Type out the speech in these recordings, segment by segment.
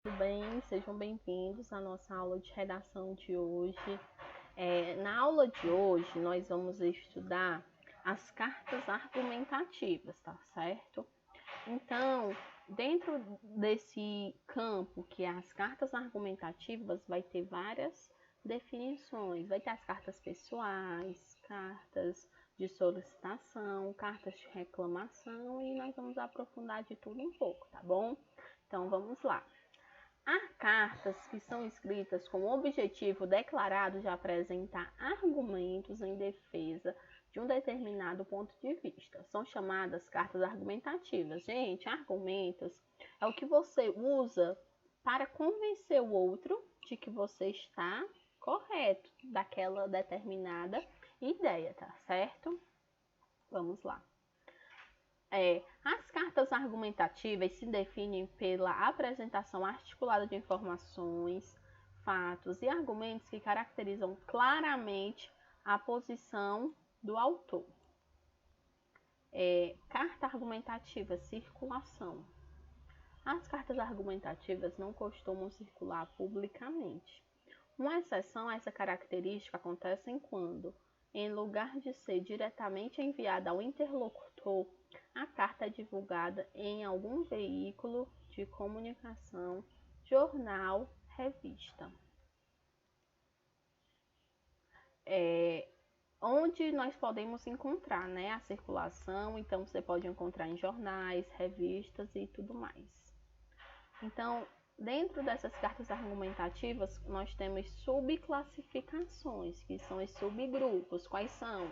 Tudo bem? Sejam bem-vindos à nossa aula de redação de hoje. Na aula de hoje, nós vamos estudar as cartas argumentativas, tá certo? Então, dentro desse campo que é as cartas argumentativas, vai ter várias definições. Vai ter as cartas pessoais, cartas de solicitação, cartas de reclamação e nós vamos aprofundar de tudo um pouco, tá bom? Então, vamos lá. Há cartas que são escritas com o objetivo declarado de apresentar argumentos em defesa de um determinado ponto de vista. São chamadas cartas argumentativas. Gente, argumentos é o que você usa para convencer o outro de que você está correto daquela determinada ideia, tá certo? Vamos lá. As cartas argumentativas se definem pela apresentação articulada de informações, fatos e argumentos que caracterizam claramente a posição do autor. Carta argumentativa, circulação. As cartas argumentativas não costumam circular publicamente. Uma exceção a essa característica acontece quando, em lugar de ser diretamente enviada ao interlocutor, a carta é divulgada em algum veículo de comunicação, jornal, revista. Onde nós podemos encontrar, né, a circulação, então você pode encontrar em jornais, revistas e tudo mais. Então, dentro dessas cartas argumentativas, nós temos subclassificações, que são os subgrupos. Quais são?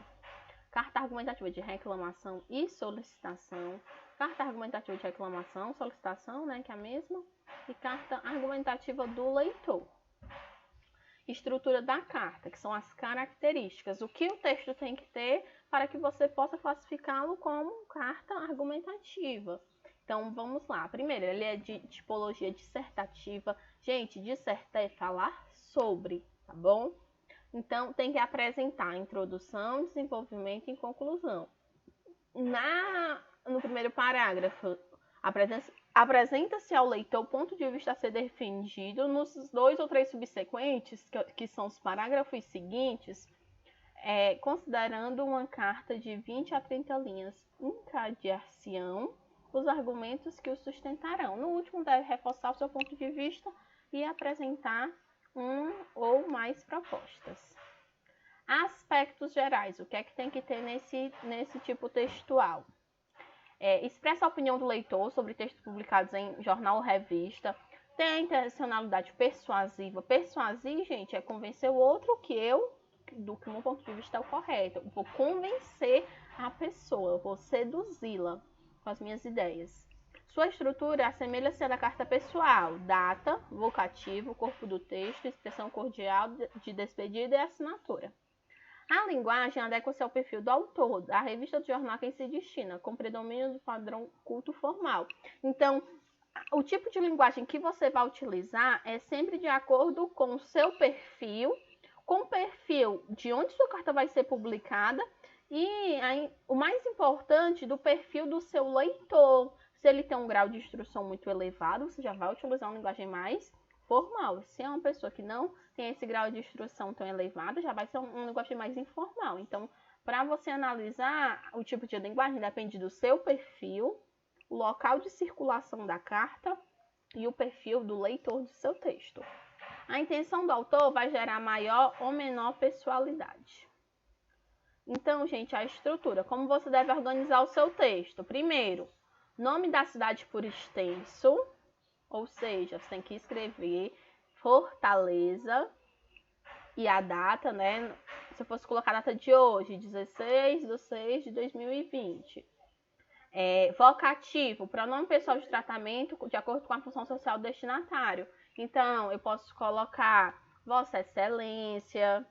Carta argumentativa de reclamação e solicitação, carta argumentativa de reclamação, solicitação, né, que é a mesma, e carta argumentativa do leitor. Estrutura da carta, que são as características, o que o texto tem que ter para que você possa classificá-lo como carta argumentativa. Então, vamos lá. Primeiro, ele é de tipologia dissertativa. Gente, dissertar é falar sobre, tá bom? Então, tem que apresentar introdução, desenvolvimento e conclusão. No primeiro parágrafo, apresenta-se ao leitor o ponto de vista a ser defendido. Nos 2 ou 3 subsequentes, que são os parágrafos seguintes, considerando uma carta de 20 a 30 linhas, encadear-se-ão os argumentos que o sustentarão. No último, deve reforçar o seu ponto de vista e apresentar um ou mais propostas. Aspectos gerais, o que é que tem que ter nesse tipo textual? Expressa a opinião do leitor sobre textos publicados em jornal ou revista. Tem a intencionalidade persuasiva. Persuadir, gente, é convencer o outro do que o meu ponto de vista é o correto. Eu vou convencer a pessoa, eu vou seduzi-la com as minhas ideias. Sua estrutura assemelha-se à da carta pessoal, data, vocativo, corpo do texto, expressão cordial de despedida e assinatura. A linguagem adequa-se ao perfil do autor, da revista do jornal a quem se destina, com predomínio do padrão culto formal. Então, o tipo de linguagem que você vai utilizar é sempre de acordo com o seu perfil, com o perfil de onde sua carta vai ser publicada e o mais importante, do perfil do seu leitor. Se ele tem um grau de instrução muito elevado, você já vai utilizar uma linguagem mais formal. Se é uma pessoa que não tem esse grau de instrução tão elevado, já vai ser uma linguagem mais informal. Então, para você analisar o tipo de linguagem, depende do seu perfil, o local de circulação da carta e o perfil do leitor do seu texto. A intenção do autor vai gerar maior ou menor pessoalidade. Então, gente, a estrutura. Como você deve organizar o seu texto? Primeiro, nome da cidade por extenso, ou seja, você tem que escrever Fortaleza e a data, né? Se eu fosse colocar a data de hoje, 16/6/2020. Vocativo, pronome pessoal de tratamento de acordo com a função social do destinatário. Então, eu posso colocar Vossa Excelência,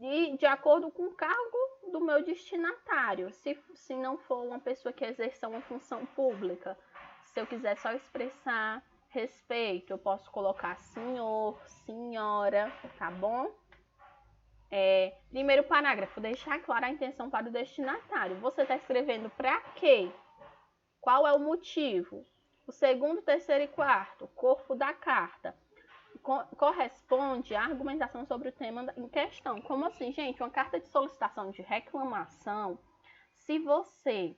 e de acordo com o cargo do meu destinatário, se não for uma pessoa que exerça uma função pública. Se eu quiser só expressar respeito, eu posso colocar senhor, senhora, tá bom? Primeiro parágrafo, deixar clara a intenção para o destinatário. Você está escrevendo para quê? Qual é o motivo? O segundo, terceiro e quarto, corpo da carta, corresponde à argumentação sobre o tema em questão. Como assim, gente? Uma carta de solicitação de reclamação, se você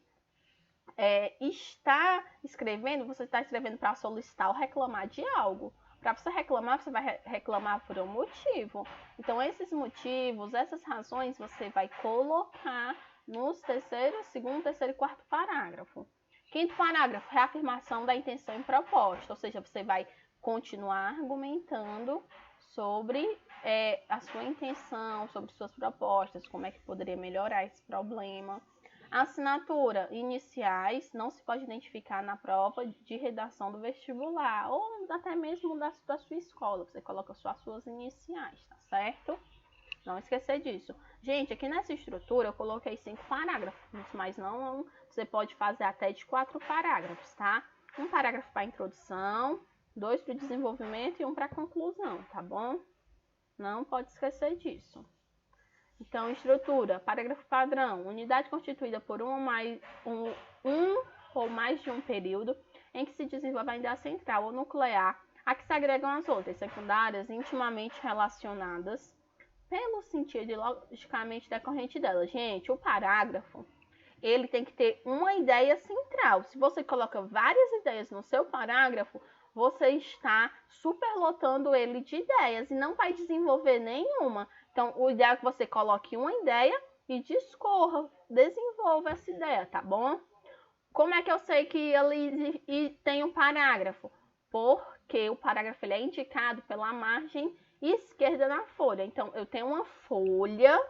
está escrevendo, você está escrevendo para solicitar ou reclamar de algo. Para você reclamar, você vai reclamar por um motivo. Então, esses motivos, essas razões, você vai colocar nos segundo, terceiro e quarto parágrafo. Quinto parágrafo, reafirmação da intenção e proposta. Ou seja, você vai continuar argumentando sobre a sua intenção, sobre suas propostas, como é que poderia melhorar esse problema. Assinatura, iniciais, não se pode identificar na prova de redação do vestibular, ou até mesmo da sua escola, você coloca só as suas iniciais, tá certo? Não esquecer disso. Gente, aqui nessa estrutura eu coloquei 5 parágrafos, mas não, você pode fazer até de 4 parágrafos, tá? Um parágrafo para introdução, 2 para o desenvolvimento e 1 para conclusão, tá bom? Não pode esquecer disso. Então, estrutura, parágrafo padrão, unidade constituída por um ou mais de um período em que se desenvolve a ideia central ou nuclear, a que se agregam as outras secundárias intimamente relacionadas pelo sentido logicamente decorrente dela. Gente, o parágrafo, ele tem que ter uma ideia central. Se você coloca várias ideias no seu parágrafo, você está superlotando ele de ideias e não vai desenvolver nenhuma. Então, o ideal é que você coloque uma ideia e discorra, desenvolva essa ideia, tá bom? Como é que eu sei que ele tem um parágrafo? Porque o parágrafo ele é indicado pela margem esquerda na folha. Então, eu tenho uma folha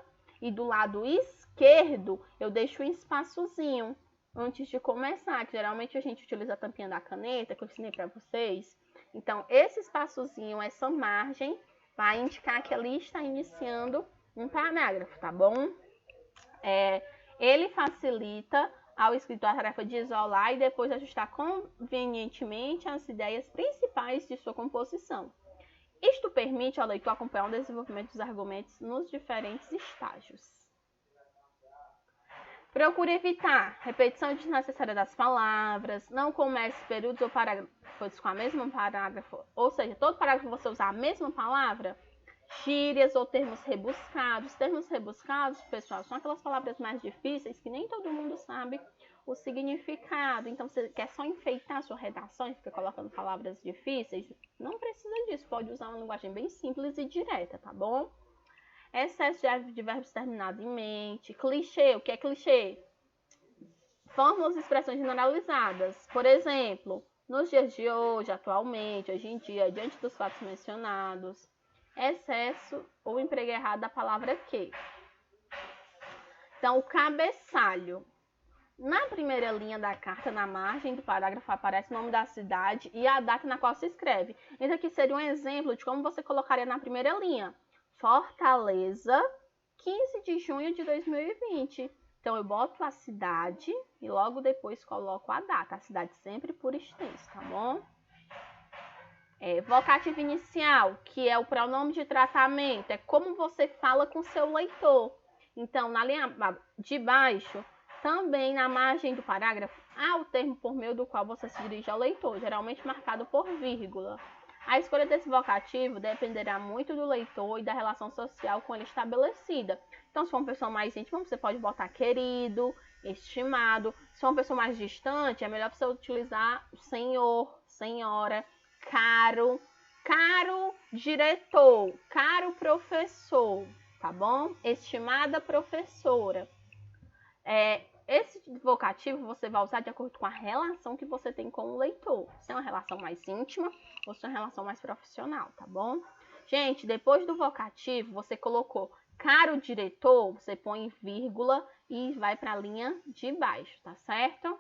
e do lado esquerdo eu deixo um espaçozinho antes de começar, que geralmente a gente utiliza a tampinha da caneta, que eu ensinei para vocês. Então, esse espaçozinho, essa margem, vai indicar que ali está iniciando um parágrafo, tá bom? Ele facilita ao escritor a tarefa de isolar e depois ajustar convenientemente as ideias principais de sua composição. Isto permite ao leitor acompanhar o desenvolvimento dos argumentos nos diferentes estágios. Procure evitar repetição desnecessária das palavras, não comece períodos ou parágrafos com a mesma parágrafo, ou seja, todo parágrafo você usar a mesma palavra, gírias ou termos rebuscados. Termos rebuscados, pessoal, são aquelas palavras mais difíceis que nem todo mundo sabe o significado. Então, você quer só enfeitar a sua redação e fica colocando palavras difíceis? Não precisa disso, pode usar uma linguagem bem simples e direta, tá bom? Excesso de verbos terminados em mente. Clichê, o que é clichê? Fórmulas e expressões generalizadas. Por exemplo, nos dias de hoje, atualmente, hoje em dia, diante dos fatos mencionados. Excesso ou emprego errado da palavra que. Então, o cabeçalho. Na primeira linha da carta, na margem do parágrafo, aparece o nome da cidade e a data na qual se escreve. Esse aqui seria um exemplo de como você colocaria na primeira linha. Fortaleza, 15 de junho de 2020. Então, eu boto a cidade e logo depois coloco a data. A cidade sempre por extenso, tá bom? Vocativo inicial, que é o pronome de tratamento. É como você fala com seu leitor. Então, na linha de baixo, também na margem do parágrafo, há o termo por meio do qual você se dirige ao leitor, geralmente marcado por vírgula. A escolha desse vocativo dependerá muito do leitor e da relação social com ele estabelecida. Então, se for uma pessoa mais íntima, você pode botar querido, estimado. Se for uma pessoa mais distante, é melhor você utilizar senhor, senhora, caro, caro diretor, caro professor, tá bom? Estimada professora. Esse vocativo você vai usar de acordo com a relação que você tem com o leitor. Se é uma relação mais íntima ou se é uma relação mais profissional, tá bom? Gente, depois do vocativo, você colocou caro diretor, você põe vírgula e vai para a linha de baixo, tá certo?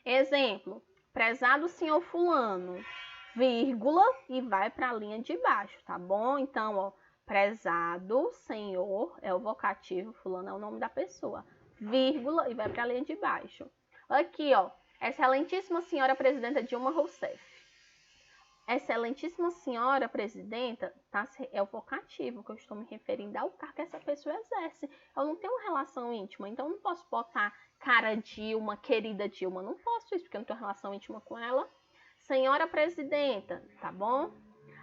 Exemplo, prezado senhor fulano, vírgula e vai para a linha de baixo, tá bom? Então, ó, prezado senhor é o vocativo, fulano é o nome da pessoa. Vírgula e vai para a linha de baixo. Aqui, ó, excelentíssima senhora presidenta Dilma Rousseff. Excelentíssima senhora presidenta, tá? É o vocativo que eu estou me referindo ao cargo que essa pessoa exerce. Eu não tenho uma relação íntima, então eu não posso botar cara Dilma, querida Dilma, não posso isso porque eu não tenho relação íntima com ela. Senhora presidenta, tá bom?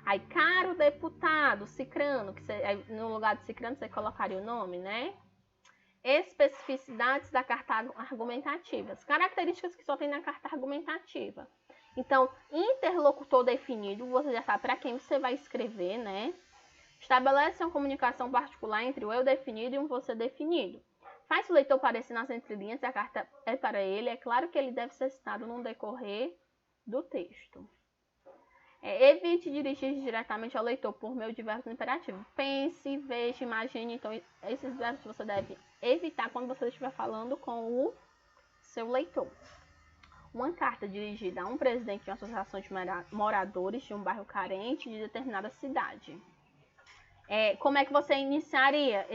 Aí, caro deputado, cicrano, que no lugar de cicrano você colocaria o nome, né? Especificidades da carta argumentativa. As características que só tem na carta argumentativa. Então, interlocutor definido, você já sabe para quem você vai escrever, né? Estabelece uma comunicação particular entre o eu definido e um você definido. Faz o leitor parecer nas entrelinhas, a carta é para ele. É claro que ele deve ser citado no decorrer do texto. Evite dirigir diretamente ao leitor por meio de verbos imperativos. Pense, veja, imagine. Então, esses verbos você deve evitar quando você estiver falando com o seu leitor. Uma carta dirigida a um presidente de uma associação de moradores de um bairro carente de determinada cidade. Como é que você iniciaria?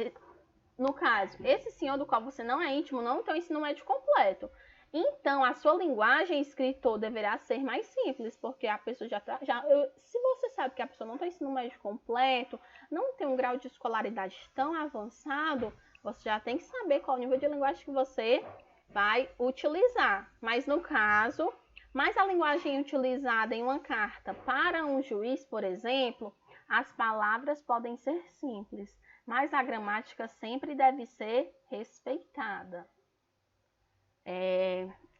No caso, esse senhor do qual você não é íntimo não tem o ensino médio completo. Então, a sua linguagem escritor deverá ser mais simples, porque a pessoa se você sabe que a pessoa não tem ensino médio completo, não tem um grau de escolaridade tão avançado, você já tem que saber qual o nível de linguagem que você vai utilizar. Mas no caso, a linguagem utilizada em uma carta para um juiz, por exemplo, as palavras podem ser simples, mas a gramática sempre deve ser respeitada.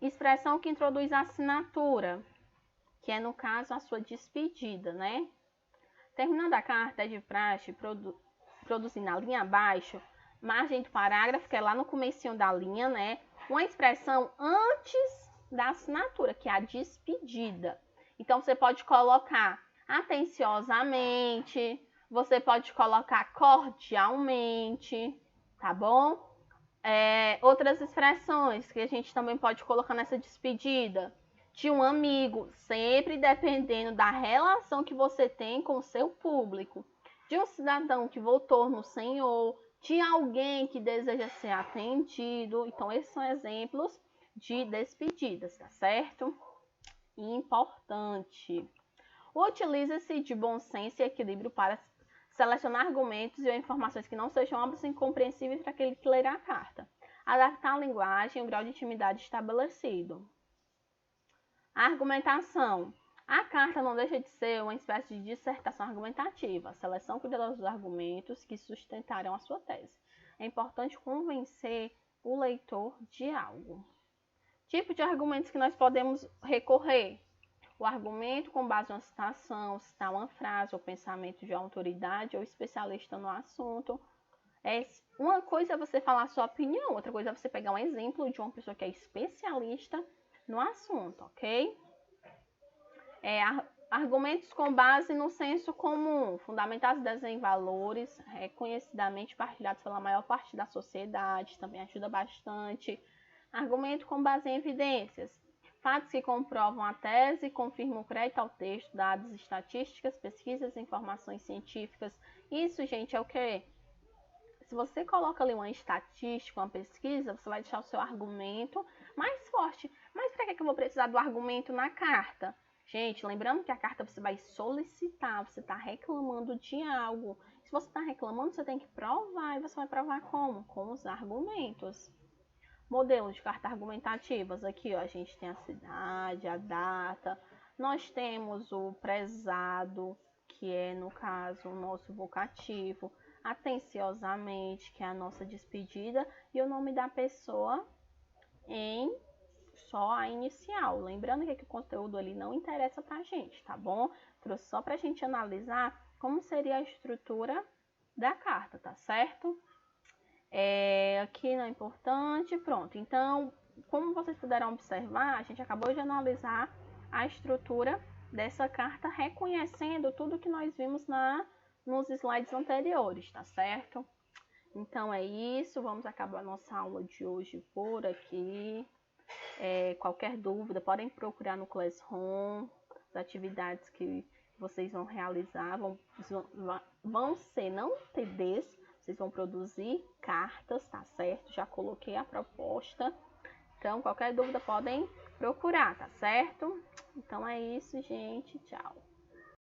Expressão que introduz a assinatura, que é, no caso, a sua despedida, né? Terminando a carta, é de praxe produzir na linha abaixo, margem do parágrafo, que é lá no comecinho da linha, né? Uma expressão antes da assinatura, que é a despedida. Então, você pode colocar atenciosamente, você pode colocar cordialmente, tá bom? Outras expressões que a gente também pode colocar nessa despedida. De um amigo, sempre dependendo da relação que você tem com o seu público. De um cidadão que votou no Senhor. De alguém que deseja ser atendido. Então, esses são exemplos de despedidas, tá certo? Importante. Utiliza-se de bom senso e equilíbrio para selecionar argumentos e informações que não sejam óbvias e incompreensíveis para aquele que lerá a carta. Adaptar a linguagem e o grau de intimidade estabelecido. A argumentação. A carta não deixa de ser uma espécie de dissertação argumentativa, a seleção cuidadosa dos argumentos que sustentarão a sua tese. É importante convencer o leitor de algo. Tipo de argumentos que nós podemos recorrer. O argumento com base em uma citação, citar uma frase ou pensamento de autoridade ou especialista no assunto. Uma coisa é você falar a sua opinião, outra coisa é você pegar um exemplo de uma pessoa que é especialista no assunto, ok? Argumentos com base no senso comum, fundamentados em valores, reconhecidamente partilhados pela maior parte da sociedade, também ajuda bastante. Argumento com base em evidências. Fatos que comprovam a tese, confirmam o crédito ao texto, dados, estatísticas, pesquisas, informações científicas. Isso, gente, é o quê? Se você coloca ali uma estatística, uma pesquisa, você vai deixar o seu argumento mais forte. Mas para que eu vou precisar do argumento na carta? Gente, lembrando que a carta você vai solicitar, você está reclamando de algo. Se você está reclamando, você tem que provar. E você vai provar como? Com os argumentos. Modelos de carta argumentativas, aqui ó, a gente tem a cidade, a data, nós temos o prezado, que é no caso o nosso vocativo, atenciosamente, que é a nossa despedida, e o nome da pessoa em só a inicial. Lembrando que o conteúdo ali não interessa pra gente, tá bom? Trouxe só pra gente analisar como seria a estrutura da carta, tá certo? Aqui não é importante, pronto. Então, como vocês puderam observar, a gente acabou de analisar a estrutura dessa carta, reconhecendo tudo que nós vimos nos slides anteriores, tá certo? Então é isso, vamos acabar nossa aula de hoje por aqui. Qualquer dúvida, podem procurar no Classroom, as atividades que vocês vão realizar vão ser não TDs, vocês vão produzir cartas, tá certo? Já coloquei a proposta. Então, qualquer dúvida podem procurar, tá certo? Então é isso, gente. Tchau.